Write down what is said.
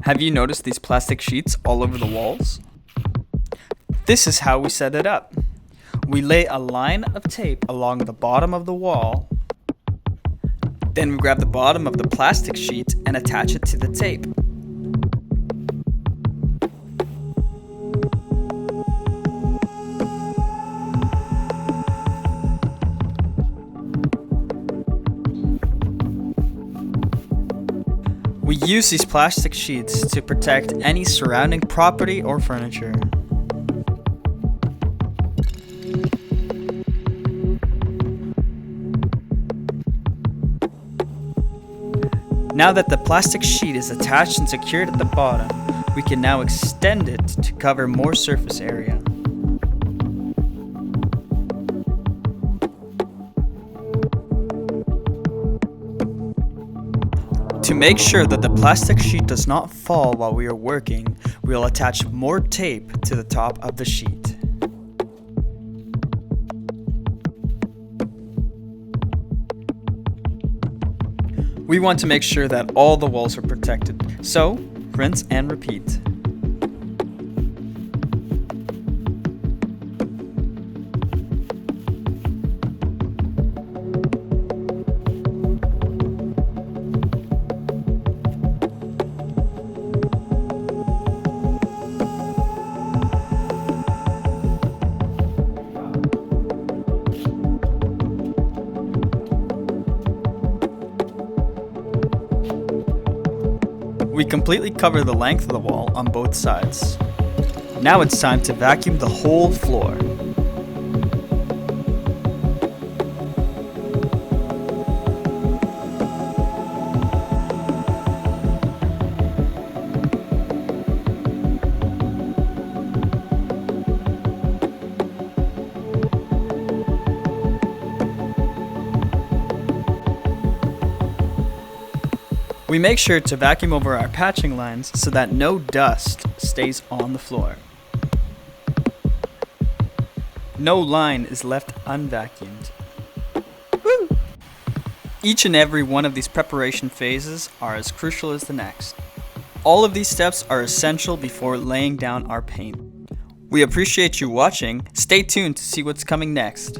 Have you noticed these plastic sheets all over the walls? This is how we set it up. We lay a line of tape along the bottom of the wall. Then we grab the bottom of the plastic sheet and attach it to the tape. We use these plastic sheets to protect any surrounding property or furniture. Now that the plastic sheet is attached and secured at the bottom, we can now extend it to cover more surface area. To make sure that the plastic sheet does not fall while we are working, we will attach more tape to the top of the sheet. We want to make sure that all the walls are protected, so rinse and repeat. We completely cover the length of the wall on both sides. Now it's time to vacuum the whole floor. We make sure to vacuum over our patching lines so that no dust stays on the floor. No line is left unvacuumed. Woo! Each and every one of these preparation phases are as crucial as the next. All of these steps are essential before laying down our paint. We appreciate you watching. Stay tuned to see what's coming next.